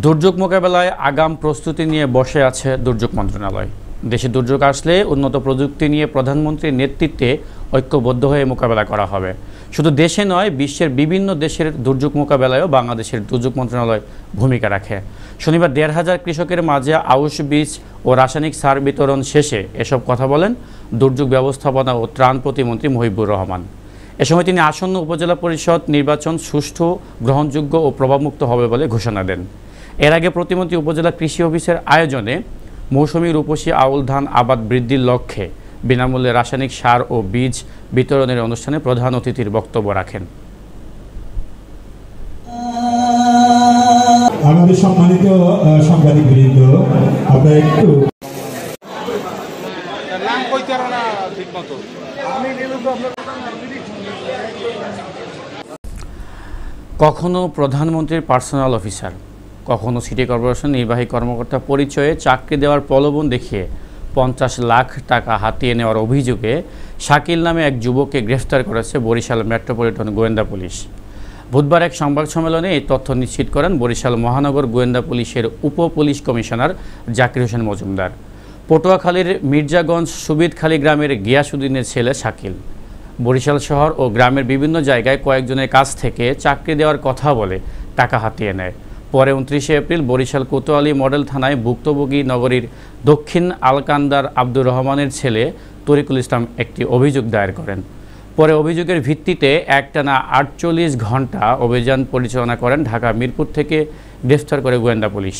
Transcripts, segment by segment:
দুর্যোগ মোকাবেলায় আগাম প্রস্তুতি নিয়ে বসে আছে দুর্যোগ মন্ত্রণালয়। দেশে দুর্যোগ আসলে উন্নত প্রযুক্তি নিয়ে প্রধানমন্ত্রীর নেতৃত্বে ঐক্যবদ্ধ হয়ে মোকাবেলা করা হবে। শুধু দেশে নয়, বিশ্বের বিভিন্ন দেশের দুর্যোগ মোকাবেলায়ও বাংলাদেশের দুর্যোগ মন্ত্রণালয় ভূমিকা রাখে। শনিবার ১৫০০ কৃষকের মাঝে আউশ বীজ ও রাসায়নিক সার বিতরণ শেষে এসব কথা বলেন দুর্যোগ ব্যবস্থাপনা ও ত্রাণ প্রতিমন্ত্রী মহিবুর রহমান। এ সময় তিনি আসন্ন উপজেলা পরিষদ নির্বাচন সুষ্ঠু, গ্রহণযোগ্য ও প্রভাবমুক্ত হবে বলে ঘোষণা দেন। এর আগে প্রতিমন্ত্রী উপজেলা কৃষি অফিসের আয়োজনে মৌসুমী রূপসী আউল ধান আবাদ বৃদ্ধির লক্ষ্যে বিনামূল্যে রাসায়নিক সার ও বীজ বিতরণের অনুষ্ঠানে প্রধান অতিথির বক্তব্য রাখেন। আমাদের সম্মানিত সাংবাদিকবৃন্দ, আপনারা একটু কখনো প্রধানমন্ত্রীর পার্সোনাল অফিসার, কখনো সিটি কর্পোরেশন নির্বাহী কর্মকর্তা পরিচয়ে চাকরি দেওয়ার প্রলোভন দেখিয়ে ৫০ লাখ টাকা হাতিয়ে নেওয়ার অভিযোগে শাকিল নামে এক যুবককে গ্রেফতার করেছে বরিশাল মেট্রোপলিটন গোয়েন্দা পুলিশ। বুধবার এক সংবাদ সম্মেলনে এই তথ্য নিশ্চিত করেন বরিশাল মহানগর গোয়েন্দা পুলিশের উপ পুলিশ কমিশনার জাকির হোসেন মজুমদার। পটুয়াখালীর মির্জাগঞ্জ সুবিদখালী গ্রামের গিয়াসউদ্দিনের ছেলে শাকিল বরিশাল শহর ও গ্রামের বিভিন্ন জায়গায় কয়েকজনের কাছ থেকে চাকরি দেওয়ার কথা বলে টাকা হাতিয়ে নেয়। পরে ২৯শে এপ্রিল বরিশাল কোতোয়ালি মডেল থানায় ভুক্তভোগী নগরীর দক্ষিণ আলকান্দার আব্দুর রহমানের ছেলে তরিকুল ইসলাম একটি অভিযোগ দায়ের করেন। পরে অভিযোগের ভিত্তিতে একটানা ৪৮ ঘণ্টা অভিযান পরিচালনা করেন ঢাকা মিরপুর থেকে গ্রেফতার করে গোয়েন্দা পুলিশ।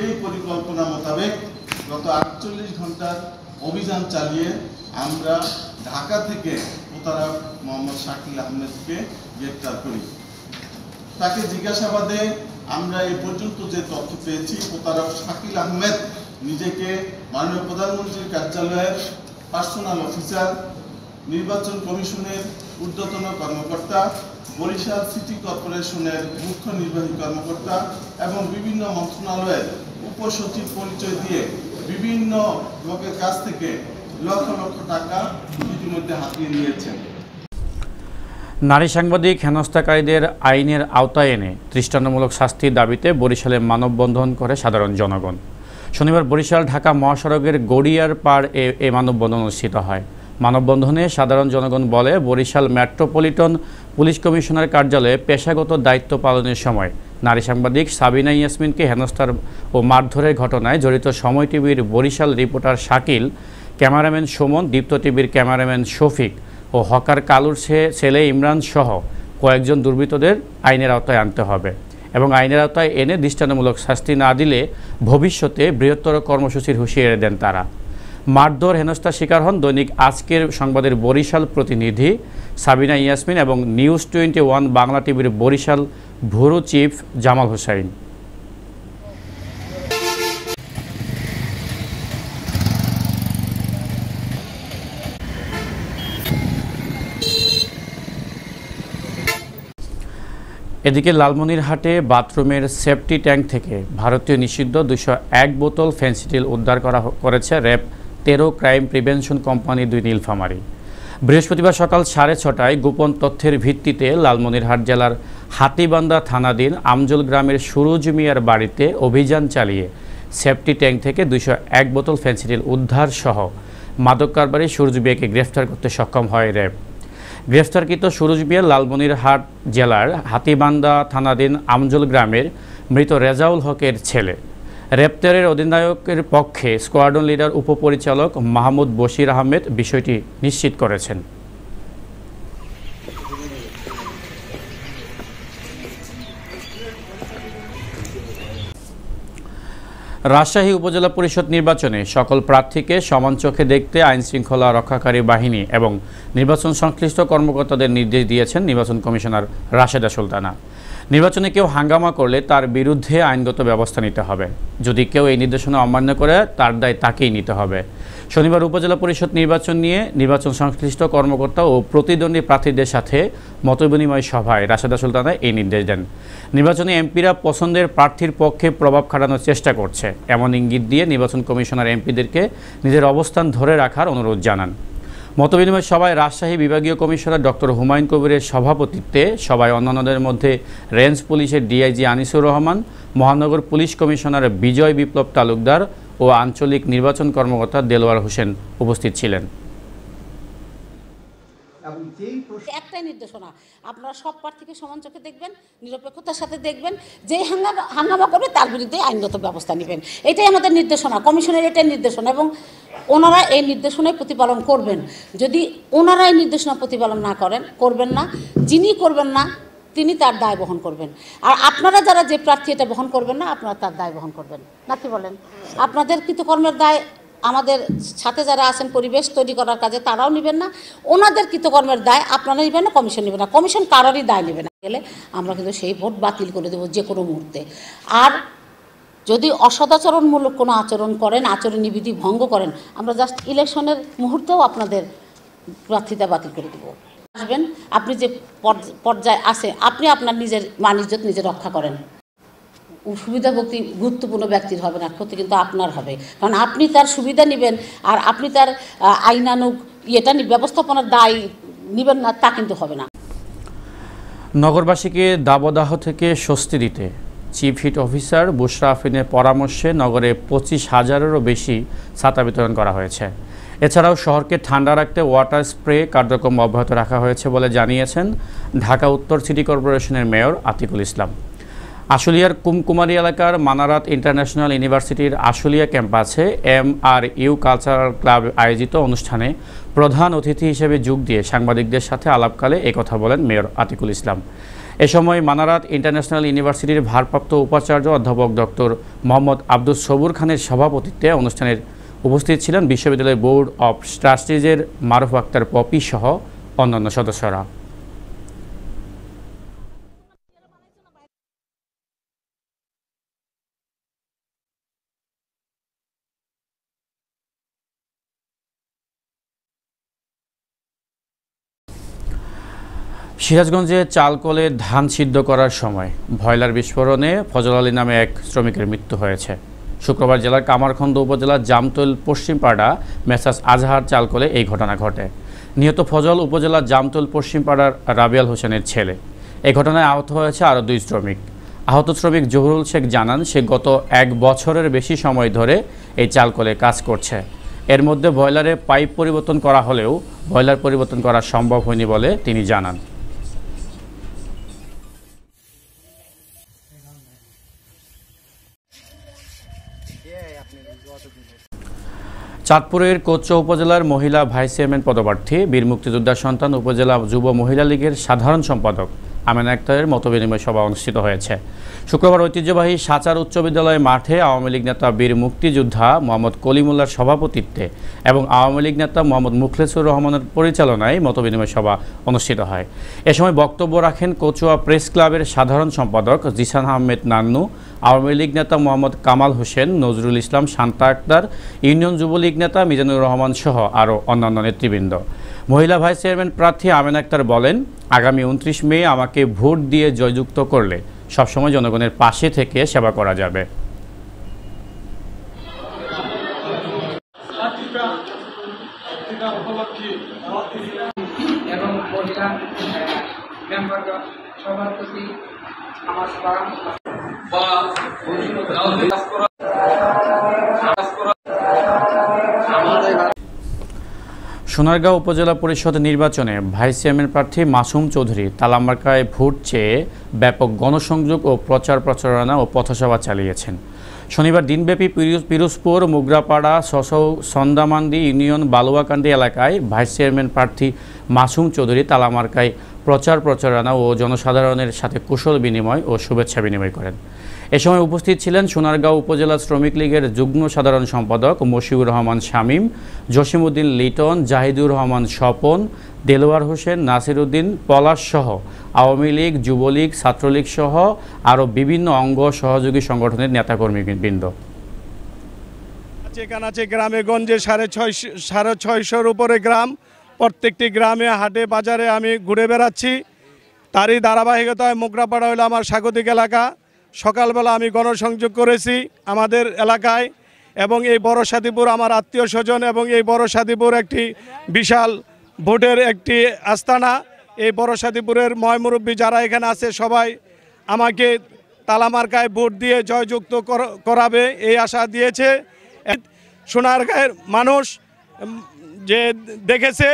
এই পরিকল্পনা মোতাবেক গত ৪৮ ঘণ্টার অভিযান চালিয়ে আমরা ঢাকা থেকে প্রতারক মোহাম্মদ শাকিল আহমেদকে গ্রেফতার করি। তাকে জিজ্ঞাসাবাদে আমরা এই পর্যন্ত যে তথ্য পেয়েছি, প্রতারক শাকিল আহমেদ নিজেকে মাননীয় প্রধানমন্ত্রীর কার্যালয়ের পার্সোনাল অফিসার, নির্বাচন কমিশনের ঊর্ধ্বতন কর্মকর্তা, বরিশাল সিটি কর্পোরেশনের মুখ্য নির্বাহী কর্মকর্তা এবং বিভিন্ন মন্ত্রণালয়ের উপসচিব পরিচয় দিয়ে বিভিন্ন লোকের কাছ থেকে লক্ষ লক্ষ টাকা ইতিমধ্যে হাতিয়ে নিয়েছেন। নারী সাংবাদিক হেনস্থাকারীদের আইনের আওতায় এনে দৃষ্টান্তমূলক শাস্তির দাবিতে বরিশালে মানববন্ধন করে সাধারণ জনগণ। শনিবার বরিশাল ঢাকা মহাসড়কের গড়িয়ার পাড় এ মানববন্ধন অনুষ্ঠিত হয়। মানববন্ধনে সাধারণ জনগণ বলে, বরিশাল মেট্রোপলিটন পুলিশ কমিশনার কার্যালয়ে পেশাগত দায়িত্ব পালনের সময় নারী সাংবাদিক সাবিনা ইয়াসমিনকে হেনস্থার ও মারধরের ঘটনায় জড়িত সময় টিভির বরিশাল রিপোর্টার শাকিল, ক্যামেরাম্যান সুমন, দীপ্ত টিভির ক্যামেরাম্যান শফিক ও হকার কালুর ছেলে ইমরান সহ কয়েকজন দুর্বৃত্তদের আইনের আওতায় আনতে হবে এবং আইনের আওতায় এনে দৃষ্টান্তমূলক শাস্তি না দিলে ভবিষ্যতে বৃহত্তর কর্মসূচির হুঁশিয়ারি দেন তারা। মারধর হেনস্থার শিকার হন দৈনিক আজকের সংবাদের বরিশাল প্রতিনিধি সাবিনা ইয়াসমিন এবং নিউজ 21 বাংলা টিভির বরিশাল ব্যুরো চিফ জামাল হোসাইন। এদিকে লালমনিরহাটে বাথরুমের সেফটি ট্যাঙ্ক থেকে ভারতীয় নিষিদ্ধ ২০১ বোতল ফেন্সিডিল উদ্ধার করেছে RAB ১৩ crime prevention company ২ Nilphamari. বৃহস্পতিবার সকাল ৬:৩০টায় গোপন তথ্যের ভিত্তিতে লালমনিরহাট জেলার হাতীবান্ধা থানাধীন আমজল গ্রামের সুরুজ মিয়ার বাড়িতে অভিযান চালিয়ে সেফটি ট্যাঙ্ক থেকে ২০১ বোতল ফেন্সিডিল উদ্ধার সহ মাদক কারবারি সুরুজ মিয়াকে গ্রেফতার করতে সক্ষম হয় র্যাব। গ্রেফতারকৃত সুরুজ মিয়া লালমনিরহাট জেলার হাতীবান্ধা থানাধীন আমজল গ্রামের মৃত রেজাউল হকের ছেলে। র্যাব ১৩-এর অধিনায়কের পক্ষে স্কোয়াড্রন লিডার উপপরিচালক মাহমুদ বশির আহমেদ বিষয়টি নিশ্চিত করেছেন। রাজশাহী উপজেলা পরিষদ নির্বাচনে সকল প্রার্থীকে সমান চোখে দেখতে আইনশৃঙ্খলা রক্ষাকারী বাহিনী এবং নির্বাচন সংশ্লিষ্ট কর্মকর্তাদের নির্দেশ দিয়েছেন নির্বাচন কমিশনার রাশেদা সুলতানা। নির্বাচনে কেউ হাঙ্গামা করলে তার বিরুদ্ধে আইনগত ব্যবস্থা নিতে হবে। যদি কেউ এই নির্দেশনা অমান্য করে তার দায় তাকেই নিতে হবে। শনিবার উপজেলা পরিষদ নির্বাচন নিয়ে নির্বাচন সংশ্লিষ্ট কর্মকর্তা ও প্রতিদ্বন্দ্বী প্রার্থীদের সাথে মতবিনিময় সভায় রাশেদা সুলতানা এই নির্দেশ দেন। নির্বাচনে এমপিরা পছন্দের প্রার্থীর পক্ষে প্রভাব খাটানোর চেষ্টা করছে এমন ইঙ্গিত দিয়ে নির্বাচন কমিশনার এমপিদেরকে নিজের অবস্থান ধরে রাখার অনুরোধ জানান। মতবিনিময় সভায় রাজশাহী বিভাগীয় কমিশনার ডক্টর হুমায়ুন কবিরের সভাপতিত্বে সভায় অন্যান্যদের মধ্যে রেঞ্জ পুলিশের ডিআইজি আনিসুর রহমান, মহানগর পুলিশ কমিশনার বিজয় বিপ্লব তালুকদার ও আঞ্চলিক নির্বাচন কর্মকর্তা দেলোয়ার হোসেন উপস্থিত ছিলেন। একটাই নির্দেশনা, আপনারা সব প্রার্থীকে সমান চোখে দেখবেন, নিরপেক্ষতার সাথে দেখবেন, যে হাঙ্গামা করবে তার বিরুদ্ধে আইনগত ব্যবস্থা নেবেন। এটাই আমাদের নির্দেশনা, কমিশনের এটাই নির্দেশনা, এবং ওনারা এই নির্দেশনায় প্রতিপালন করবেন। যদি ওনারা এই নির্দেশনা প্রতিপালন না করবেন না, যিনি করবেন না তিনি তার দায় বহন করবেন। আর আপনারা যারা যে প্রার্থী এটা বহন করবেন না, আপনারা তার দায় বহন করবেন না। কি বলেন? আপনাদের কৃতকর্মের দায় আমাদের সাথে যারা আছেন পরিবেশ তৈরি করার কাজে তারাও নেবেন না, ওনাদের কৃতকর্মের দায় আপনারা নেবেন না, কমিশন নেবেন না, কমিশন কারোরই দায় নেবে না। গেলে আমরা কিন্তু সেই ভোট বাতিল করে দেবো যে কোনো মুহূর্তে। আর যদি অসদাচরণমূলক কোনো আচরণ করেন, আচরণবিধি ভঙ্গ করেন, আমরা জাস্ট ইলেকশনের মুহূর্তেও আপনাদের প্রার্থিতা বাতিল করে দেবো। আসবেন, আপনি যে পর্যায়ে আছে, আপনি আপনার নিজের মান-ইজ্জত নিজে রক্ষা করেন। সুবিধাভোগী গুরুত্বপূর্ণ ব্যক্তির হবে না, ক্ষতি কিন্তু আপনার হবে, কারণ আপনি তার সুবিধা নেবেন আর আপনি তার আইনানুগ ব্যবস্থাপনার দায় নেবেন না, তা কিন্তু হবে না। নগরবাসীকে দাবদাহ থেকে স্বস্তি দিতে চিফ হিট অফিসার বুশরা আফরিনের পরামর্শে নগরে 25,000-এরও বেশি ছাতা বিতরণ করা হয়েছে। এছাড়াও শহরকে ঠান্ডা রাখতে ওয়াটার স্প্রে কার্যক্রম অব্যাহত রাখা হয়েছে বলে জানিয়েছেন ঢাকা উত্তর সিটি কর্পোরেশনের মেয়র আতিকুল ইসলাম। আশুলিয়ার কুমকুমারী এলাকার মানারাত ইন্টারন্যাশনাল ইউনিভার্সিটির আশুলিয়া ক্যাম্পাসে MRU কালচারাল ক্লাব আয়োজিত অনুষ্ঠানে প্রধান অতিথি হিসেবে যোগ দিয়ে সাংবাদিকদের সাথে আলাপকালে একথা বলেন মেয়র আতিকুল ইসলাম। এ সময় মানারাত ইন্টারন্যাশনাল ইউনিভার্সিটির ভারপ্রাপ্ত উপাচার্য অধ্যাপক ডক্টর মোহাম্মদ আব্দুস সবুর খানের সভাপতিত্বে অনুষ্ঠানের উপস্থিত ছিলেন বিশ্ববিদ্যালয়ের বোর্ড অব ট্রাস্টিজের মারুফ আক্তার পপি সহ অন্যান্য সদস্যরা। সিরাজগঞ্জে চালকলে ধান সিদ্ধ করার সময় ব্রয়লার বিস্ফোরণে ফজল আলী নামে এক শ্রমিকের মৃত্যু হয়েছে। শুক্রবার জেলার কামারখন্দ উপজেলার জামতল পশ্চিমপাড়া মেসাজ আজহার চালকলে এই ঘটনা ঘটে। নিহত ফজল উপজেলার জামতল পশ্চিমপাড়ার রাবিয়াল হোসেনের ছেলে। এই ঘটনায় আহত হয়েছে আরও 2 শ্রমিক। আহত শ্রমিক জহুরুল শেখ জানান, সে গত 1 বছরের বেশি সময় ধরে এই চালকলে কাজ করছে। এর মধ্যে ব্রয়লারে পাইপ পরিবর্তন করা হলেও ব্রয়লার পরিবর্তন করা সম্ভব হয়নি বলে তিনি জানান। চাঁদপুরের কোচ্চ উপজেলার মহিলা ভাইস চেয়ারম্যান পদপ্রার্থী বীর মুক্তিযোদ্ধার সন্তান উপজেলা যুব মহিলা লীগের সাধারণ সম্পাদক আমেনা আক্তারের মতবিনিময় সভা অনুষ্ঠিত হয়েছে। শুক্রবার ঐতিহ্যবাহী সাচার উচ্চ বিদ্যালয় মাঠে আওয়ামী লীগ নেতা বীর মুক্তিযোদ্ধা মোহাম্মদ কলিমুল্লাহর সভাপতিত্বে এবং আওয়ামী লীগ নেতা মোহাম্মদ মুখলেসুর রহমানের পরিচালনায় মতবিনিময় সভা অনুষ্ঠিত হয়। এ সময় বক্তব্য রাখেন কচুয়া প্রেস ক্লাবের সাধারণ সম্পাদক জিসান আহমেদ নান্নু, আওয়ামী লীগ নেতা মোহাম্মদ কামাল হোসেন, নজরুল ইসলাম, শান্তা আক্তার, ইউনিয়ন যুবলীগ নেতা মিজানুর রহমান সহ আরও অন্যান্য নেতৃবৃন্দ। মহিলা ভাইস চেয়ারম্যান প্রার্থী আমেনা আক্তার বলেন, আগামী 29 মে আমাকে ভোট দিয়ে জয়যুক্ত করলে সবসময় জনগণের পাশে থেকে সেবা করা যাবে। এবং মহিলা মেম্বারগণ সবার প্রতি আমার সালাম বা সোনারগাঁও উপজেলা পরিষদ নির্বাচনে ভাইস চেয়ারম্যান প্রার্থী মাসুম চৌধুরী তালামার্কায় ভোট চেয়ে ব্যাপক গণসংযোগ ও প্রচারণা ও পথসভা চালিয়েছেন। শনিবার দিনব্যাপী পিরোজপুর, মুগরাপাড়া, সসৌ, সন্দামান্দি ইউনিয়ন বালুয়াকান্দি এলাকায় ভাইস চেয়ারম্যান প্রার্থী মাসুম চৌধুরী তালামার্কায় প্রচারণা ও জনসাধারণের সাথে কুশল বিনিময় ও শুভেচ্ছা বিনিময় করেন। এ সময় উপস্থিত ছিলেন সোনারগাঁও উপজেলা শ্রমিক লীগের যুগ্ম সাধারণ সম্পাদক মশিউর রহমান শামীম, জসিমউদ্দিন লিটন, জাহিদুর রহমান স্বপন, দেলোয়ার হোসেন, নাসিরউদ্দিন পলাশ সহ আওয়ামী লীগ, যুবলীগ, ছাত্রলীগ সহ আরও বিভিন্ন অঙ্গ সহযোগী সংগঠনের নেতাকর্মীবৃন্দ। কানাচে গ্রামে গঞ্জে 650-র উপরে গ্রাম, প্রত্যেকটি গ্রামে হাটে বাজারে আমি ঘুরে বেড়াচ্ছি। তারই ধারাবাহিকতায় মুগরাপাড়া হলো আমার স্বাগতিক এলাকা। সকালবেলা আমি গণসংযোগ করেছি আমাদের এলাকায় এবং এই বড় সাদিপুর আমার আত্মীয় স্বজন, এবং এই বড় সাদিপুর একটি বিশাল ভোটের একটি আস্তানা। এই বড় সাদিপুরের ময়মুরব্বী যারা এখানে আছে সবাই আমাকে তালামার্কায় ভোট দিয়ে জয়যুক্ত করাবে এই আশা দিয়েছে। সোনারগাঁয়ের মানুষ যে দেখেছে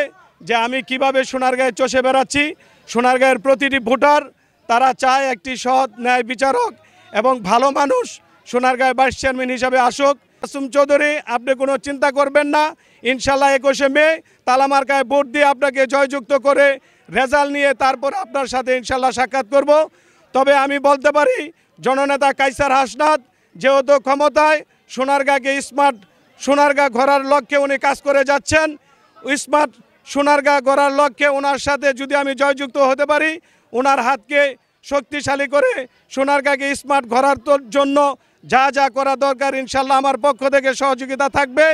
যে আমি কিভাবে সোনারগাঁয়ে চষে বেড়াচ্ছি, সোনারগাঁয়ের প্রতিটি ভোটার তারা চায় একটি সৎ ন্যায় বিচারক এবং ভালো মানুষ সোনারগাঁয়ে ভাইস চেয়ারম্যান হিসাবে আসুক। মাসুম চৌধুরী, আপনি কোনো চিন্তা করবেন না, ইনশাল্লাহ 21শে মে তালামার্কায় ভোট দিয়ে আপনাকে জয়যুক্ত করে রেজাল্ট নিয়ে তারপর আপনার সাথে ইনশাল্লাহ সাক্ষাৎ করব। তবে আমি বলতে পারি জননেতা কায়সার হাসনাত যেহেতু ক্ষমতায়, সোনারগাঁকে স্মার্ট সোনারগাঁ গড়ার লক্ষ্যে উনি কাজ করে যাচ্ছেন। স্মার্ট সোনারগাঁ গড়ার লক্ষ্যে ওনার সাথে যদি আমি জয়যুক্ত হতে পারি, ওনার হাতকে শক্তিশালী করে সোনারগাঁকে স্মার্ট গড়ার জন্য যা যা করা দরকার ইনশাল্লাহ আমার পক্ষ থেকে সহযোগিতা থাকবে।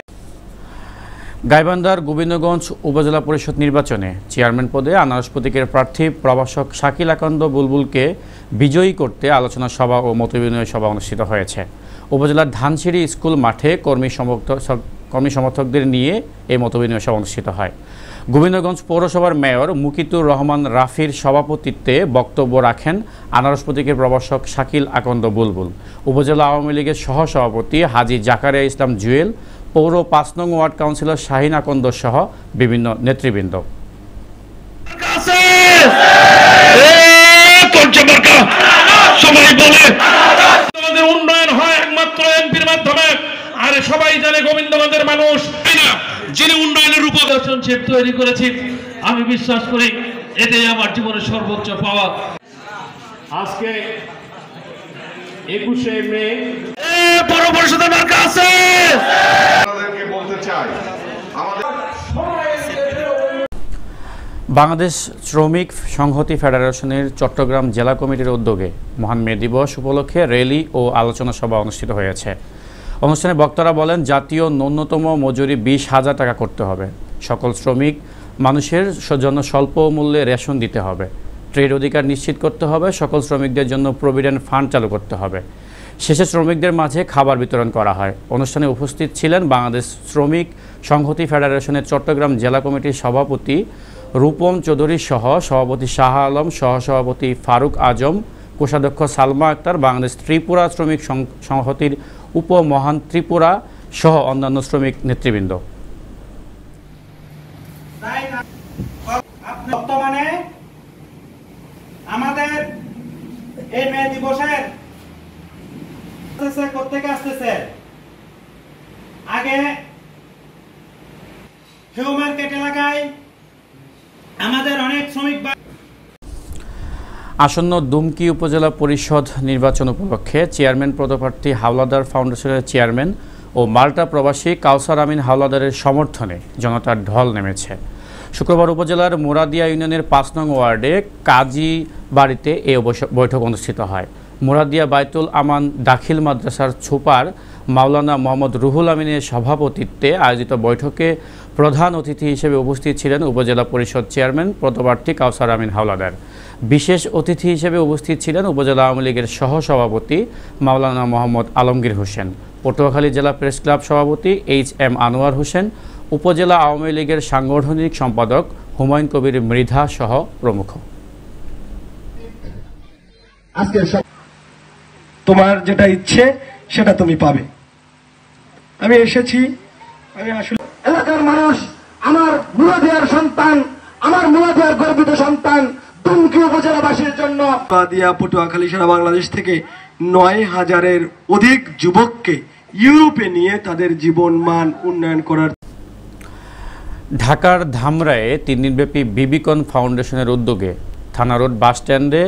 গাইবান্ধার গোবিন্দগঞ্জ উপজেলা পরিষদ নির্বাচনে চেয়ারম্যান পদে আনারস প্রতীকের প্রার্থী প্রভাষক শাকিল আকন্দ বুলবুলকে বিজয়ী করতে আলোচনা সভা ও মতবিনিময় সভা অনুষ্ঠিত হয়েছে। উপজেলার ধানসিঁড়ি স্কুল মাঠে কর্মী সমর্থকদের নিয়ে এই মতবিনিময় সভা অনুষ্ঠিত হয়। গোবিন্দগঞ্জ পৌরসভার মেয়র মুকিতুর রহমান রাফির সভাপতিত্বে বক্তব্য রাখেন আনারস প্রতীকের প্রভাষক শাকিল আকন্দ বুলবুল, উপজেলা আওয়ামী লীগের সহসভাপতি হাজী জাকারিয়া ইসলাম জুয়েল, পৌর ৫ নং ওয়ার্ড কাউন্সিলর শাহিন আকন্দ সহ বিভিন্ন নেতৃবৃন্দ। উন্নয়ন হয় একমাত্র এমপির মাধ্যমে, আর সবাই জানে গোবিন্দগঞ্জের মানুষ যিনি উন্নয়নের রূপদর্শনশীল তৈরি করেছি। আমি বিশ্বাস করি এটাই আমার জীবনের সর্বোচ্চ পাওয়া। আজকে 21শে মে বড় পরিষদের মার্কা আছে। আপনাদেরকে বলতে চাই বাংলাদেশ শ্রমিক সংহতি ফেডারেশনের চট্টগ্রাম জেলা কমিটির উদ্যোগে মহান মে দিবস উপলক্ষে র্যালি ও আলোচনা সভা অনুষ্ঠিত হয়েছে। অনুষ্ঠানে বক্তারা বলেন, জাতীয় ন্যূনতম মজুরি 20,000 টাকা করতে হবে, সকল শ্রমিক মানুষের জন্য স্বল্প মূল্যে রেশন দিতে হবে, ট্রেড অধিকার নিশ্চিত করতে হবে, সকল শ্রমিকদের জন্য প্রভিডেন্ট ফান্ড চালু করতে হবে। শেষে শ্রমিকদের মাঝে খাবার বিতরণ করা হয়। অনুষ্ঠানে উপস্থিত ছিলেন বাংলাদেশ শ্রমিক সংহতি ফেডারেশনের চট্টগ্রাম জেলা কমিটির সভাপতি রূপম চৌধুরী সহ সভাপতি শাহ আলম, সহসভাপতি ফারুক আজম, কোষাধ্যক্ষ সালমা আক্তার, বাংলাদেশ ত্রিপুরা শ্রমিক সংহতির উপমহান ত্রিপুরা সহ অন্যান্য শ্রমিক নেতৃবৃন্দ। বর্তমানে আমাদের এই মে দিবসের কোথেকে আসতেছে, আগে হিউ মার্কেট এলাকায় আমাদের অনেক শ্রমিক। আসন্ন দুমকি উপজেলা পরিষদ নির্বাচন উপলক্ষে চেয়ারম্যান পদপ্রার্থী হাওলাদার ফাউন্ডেশনের চেয়ারম্যান ও মাল্টা প্রবাসী কাউসার আমিন হাওলাদারের সমর্থনে জনতার ঢল নেমেছে। শুক্রবার উপজেলার মুরাদিয়া ইউনিয়নের ৫ নং ওয়ার্ডে কাজী বাড়িতে এই বৈঠক অনুষ্ঠিত হয়। মুরাদিয়া বাইতুল আমান দাখিল মাদ্রাসার সুপার মাওলানা মোহাম্মদ রুহুল আমিনের সভাপতিত্বে আয়োজিত বৈঠকে প্রধান অতিথি হিসেবে উপস্থিত ছিলেন উপজেলা পরিষদ চেয়ারম্যান পদপ্রার্থী কাউসার আমিন হাওলাদার। বিশেষ অতিথি হিসেবে উপস্থিত ছিলেন উপজেলা আওয়ামী লীগের সহসভাপতি মাওলানা মোহাম্মদ আলমগীর হোসেন, পটুয়াখালী জেলা প্রেস ক্লাব সভাপতি HM আনোয়ার হোসেন, উপজেলা আওয়ামী লীগের সাংগঠনিক সম্পাদক হুমায়ুন কবির মৃধা সহ প্রমুখ। আজকে তোমার যেটা ইচ্ছে সেটা তুমি পাবে। আমি এসেছি, আমি আসলে এলাকার মানুষ, আমার মুরাদিয়ার সন্তান, আমার মুরাদিয়ার গর্বিত সন্তান দুমকি উপজেলাবাসীর জন্য মুরাদিয়া পটুয়াখালী সারা বাংলাদেশ থেকে 9,000-এর অধিক যুবককে ইউরোপে নিয়ে তাদের জীবন মান উন্নয়ন করার। ঢাকার ধামরায়ে 3 দিনব্যাপী বিবিকন ফাউন্ডেশনের উদ্যোগে থানা রোড বাস স্ট্যান্ডে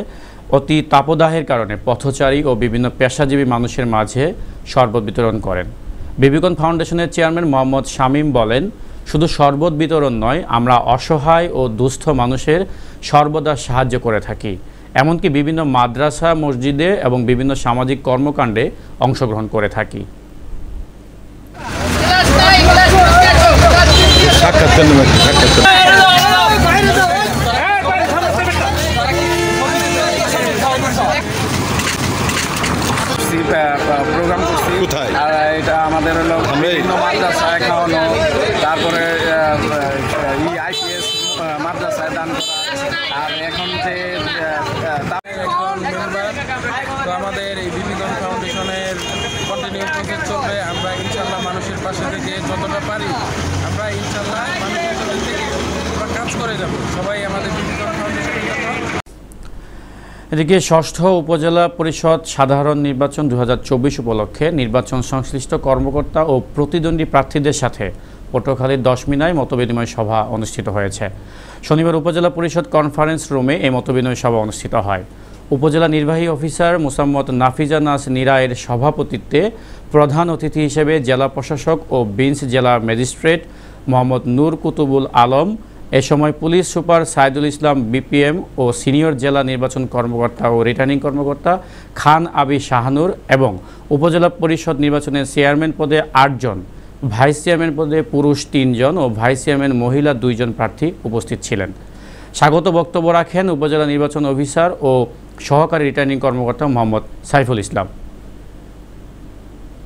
অতি তাপদাহের কারণে পথচারী ও বিভিন্ন পেশাজীবী মানুষের মাঝে শরবত বিতরণ করেন। বিবিকন ফাউন্ডেশনের চেয়ারম্যান মোহাম্মদ শামীম বলেন, শুধু শরবত বিতরণ নয়, আমরা অসহায় ও দুস্থ মানুষের সর্বদা সাহায্য করে থাকি। এমনকি বিভিন্ন মাদ্রাসা, মসজিদে এবং বিভিন্ন সামাজিক কর্মকাণ্ডে অংশগ্রহণ করে থাকি। প্রোগ্রাম করছি কোথায়? এটা আমাদের হলো বিভিন্ন মাদ্রাসায় খাওয়ানো, তারপরে IPS মাদ্রাসায় দান করা, আর এখন যে তো আমাদের এই বিবিধন ফাউন্ডেশনের কন্টিনিউ প্রসেস চলবে। আমরা ইনশাল্লাহ মানুষের পাশে থেকে যতটা পারি আমরা ইনশাল্লাহ মানুষের সাথে থেকে কাজ করে যাব। সবাই আমাদের বিবিধন ফাউন্ডেশনের জন্য। এদিকে ষষ্ঠ উপজেলা পরিষদ সাধারণ নির্বাচন 2024 উপলক্ষে নির্বাচন সংশ্লিষ্ট কর্মকর্তা ও প্রতিদ্বন্দ্বী প্রার্থীদের সাথে পটুয়াখালীর 10 মিনায় মতবিনিময় সভা অনুষ্ঠিত হয়েছে। শনিবার উপজেলা পরিষদ কনফারেন্স রুমে এই মতবিনিময় সভা অনুষ্ঠিত হয়। উপজেলা নির্বাহী অফিসার মোসাম্মদ নাফিজা নাস নীরায়ের সভাপতিত্বে প্রধান অতিথি হিসেবে জেলা প্রশাসক ও বিঞ্চ জেলা ম্যাজিস্ট্রেট মোহাম্মদ নূর কুতুবুল আলম, এ সময় police super Saidul Islam BPM ও সিনিয়র জেলা নির্বাচন কর্মকর্তা ও রিটার্নিং কর্মকর্তা খান আবি শাহানুর এবং উপজেলা পরিষদ নির্বাচনের চেয়ারম্যান পদে 8 জন, ভাইস চেয়ারম্যান পদে পুরুষ 3 জন ও ভাইস চেয়ারম্যান মহিলা 2 জন প্রার্থী উপস্থিত ছিলেন। স্বাগত বক্তব্য রাখেন উপজেলা নির্বাচন অফিসার ও সহকারী রিটার্নিং কর্মকর্তা মোহাম্মদ সাইফুল ইসলাম।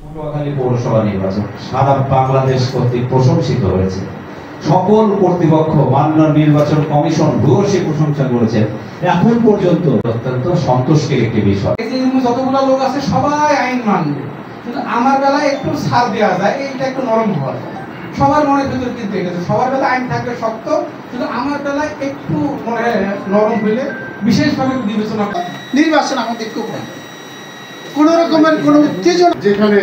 পটুয়াখালী পৌরসভা নির্বাচন সারা বাংলাদেশ কর্তৃক প্রশংসিত হয়েছে। সকল কর্তৃপক্ষ মাননীয় নির্বাচন কমিশন ভূয়সী প্রশংসা করেছেন। এখন পর্যন্ত অত্যন্ত সন্তোষের একটি বিষয়। যতগুলো লোক আছে সবাই আইন মানবে, কিন্তু আমার বেলায় একটু ছাড় দেওয়া যায়, এইটা একটু নরম হওয়া যায়। সবার মনের ভিতর কিন্তু গেছে, সবার বেলায় আইন থাকবে শক্ত, কিন্তু আমার বেলায় একটু মনে নরম হইলে বিশেষভাবে বিবেচনা নির্বাচন আমাদের খুব কোন রকমের কোন উত্তেজনা, যেখানে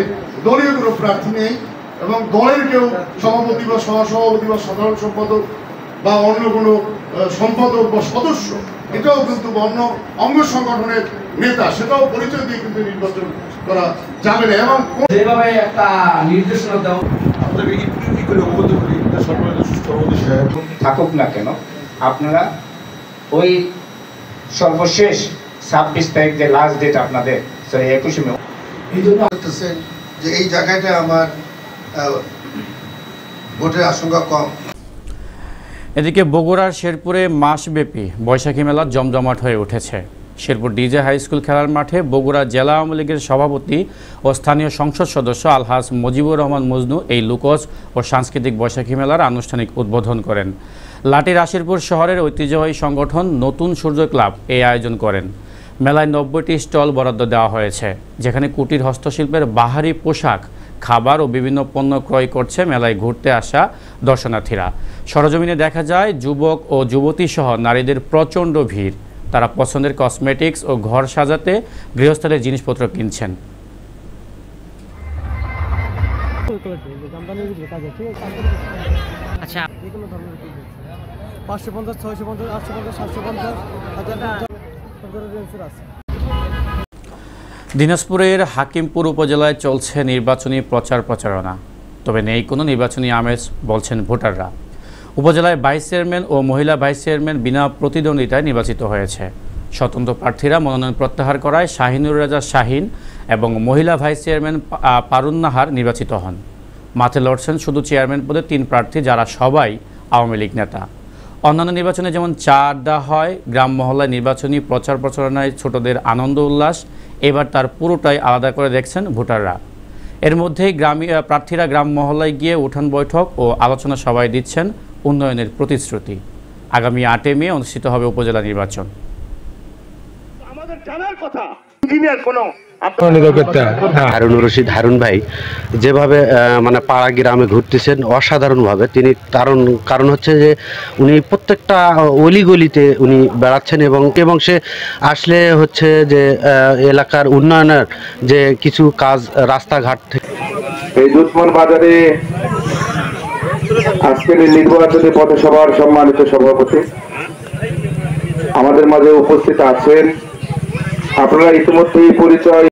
দলীয় কোনো প্রার্থী নেই এবং দলের কেউ সভাপতি বা সহসভাপতি বা সাধারণ সম্পাদক বা অন্য কোনো সম্পাদক বা সদস্য, এটাও কিন্তু অন্য অঙ্গ সংগঠনের নেতা, সেটাও পরিচয় দিয়ে কিন্তু নির্বাচন করা যাবে না। এবং যেভাবে একটা নির্দেশনা দেওয়া থাকুক না কেন, আপনারা ওই সর্বশেষ 26 তারিখ যে লাস্ট ডেট আপনাদের 21 মে, এই জন্য বলতেছেন যে এই জায়গাটা আমার ভোটের আশঙ্কা কম। এদিকে বগুড়ার শেরপুরে মাসব্যাপী বৈশাখী মেলা জমজমাট হয়ে উঠেছে। শেরপুর ডিজে হাই স্কুল খেলার মাঠে বগুড়া জেলা আওয়ামী লীগের সভাপতি ও স্থানীয় সংসদ সদস্য আলহাজ মুজিবুর রহমান মজনু এই লোকজ ও সাংস্কৃতিক বৈশাখী মেলার আনুষ্ঠানিক উদ্বোধন করেন। লাটির আশিরপুর শহরের ঐতিহ্যবাহী সংগঠন নতুন সূর্য ক্লাব এই আয়োজন করেন। মেলায় 90টি স্টল বরাদ্দ দেওয়া হয়েছে, যেখানে কুটির হস্তশিল্পের বাহারি পোশাক, খাবার ও বিভিন্ন পণ্য ক্রয় করছে মেলায় ঘুরতে আসা দর্শনার্থীরা। সরজমিনে দেখা যায় যুবক ও যুবতী সহ নারীদের প্রচণ্ড ভিড়। তারা পছন্দের কসমেটিক্স ও ঘর সাজাতে গৃহস্থলের জিনিসপত্র কিনছেন। আচ্ছা, 550, 650, 850, 750, 1000 দিনাজপুরের হাকিমপুর উপজেলায় চলছে নির্বাচনী প্রচারণা, তবে নেই কোনো নির্বাচনী আমেজ বলছেন ভোটাররা। উপজেলায় ভাইস চেয়ারম্যান ও মহিলা ভাইস চেয়ারম্যান বিনা প্রতিদ্বন্দ্বিতায় নির্বাচিত হয়েছে। স্বতন্ত্র প্রার্থীরা মনোনয়ন প্রত্যাহার করায় শাহিনুর রাজা শাহিন এবং মহিলা ভাইস চেয়ারম্যান পারুন নাহার নির্বাচিত হন। মাঠে লড়ছেন শুধু চেয়ারম্যান পদে 3 প্রার্থী, যারা সবাই আওয়ামী লীগ নেতা। অন্যান্য নির্বাচনে যেমন চা আড্ডা হয়, গ্রাম মহল্লায় নির্বাচনী প্রচারণায় ছোটদের আনন্দ উল্লাস, এবার তার পুরোটাই আলাদা করে দেখছেন ভোটাররা। এর মধ্যেই প্রার্থীরা গ্রাম মহল্লায় গিয়ে উঠান বৈঠক ও আলোচনা সভায় দিচ্ছেন উন্নয়নের প্রতিশ্রুতি। আগামী 8 মে অনুষ্ঠিত হবে উপজেলা নির্বাচন। আমাদের জানার কথা ইঞ্জিনিয়ার কোনো হারুনুর রশিদ হারুন ভাই যেভাবে মানে পাড়া গ্রামে ঘুরতেছেন অসাধারণভাবে, তিনি কারণ হচ্ছে যে উনি প্রত্যেকটা অলিগলিতে উনি বেড়াচ্ছেন এবং সে আসলে হচ্ছে যে এলাকার উন্নয়নের যে কিছু কাজ রাস্তাঘাট থেকে এই দুধমন বাজারে আজকের নির্বাচনী পথসভার সম্মানিত সভাপতি আমাদের মাঝে উপস্থিত আছেন। আপনারা ইতিমধ্যেই পরিচয়